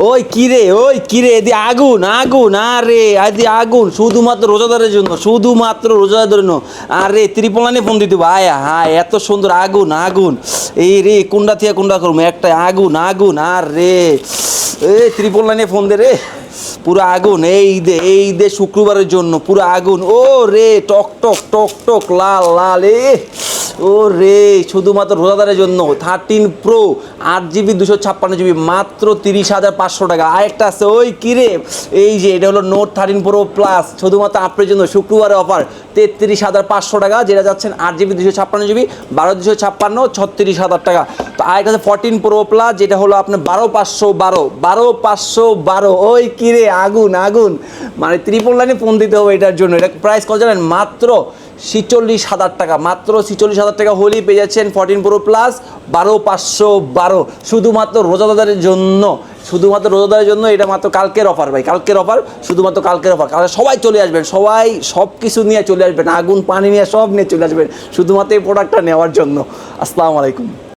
ওই কিরে এদি আগুন আগুন, আরে এদি আগুন শুধুমাত্র রোজাদারের জন্য, শুধুমাত্র রোজাদারের জন্য। আরে ত্রিপল লাইনে ফোন দিতে ভাই, হ্যাঁ এত সুন্দর আগুন আগুন। এই রে কোনটা থেকে কোনটা করবো, একটা আগুন আগুন। আর রে এই ত্রিপল লাইনে ফোন দে রে, পুরো আগুন। এই দে শুক্রবারের জন্য পুরো আগুন। ও রে টক টক টক টক লাল লাল। ও রে শুধুমাত্র রোজাদারের জন্য 13 Pro 8 GB 256 GB মাত্র 30,500 টাকা। আরেকটা আছে ওই কিরে, এই যে এটা হলো নোট 13 Pro Plus, শুধুমাত্র আপনার জন্য শুক্রবারে অফার 33,500 টাকা, যেটা যাচ্ছেন 8 GB 256 GB 12 256 36,000 টাকা। তো আরেকটা আছে 14 Pro Plus, যেটা হলো আপনার 12,512 ওই কিরে আগুন আগুন। মানে ত্রিপল লাইনে ফোন দিতে হবে এটার জন্য। এটা প্রাইস কত জানেন? মাত্র 46,000 টাকা। মাত্র 46,000 টাকা হলেই পেয়ে যাচ্ছেন 14 Pro Plus 12,512, শুধুমাত্র রোজাদারের জন্য। শুধুমাত্র রোজাদারের জন্য এটা মাত্র কালকের অফার ভাই, কালকের অফার, শুধুমাত্র কালকের অফার। কারণ সবাই চলে আসবেন, সবাই সব কিছু নিয়ে চলে আসবেন, আগুন পানি নিয়ে সব নিয়ে চলে আসবেন শুধুমাত্র এই প্রোডাক্টটা নেওয়ার জন্য। আসসালামু আলাইকুম।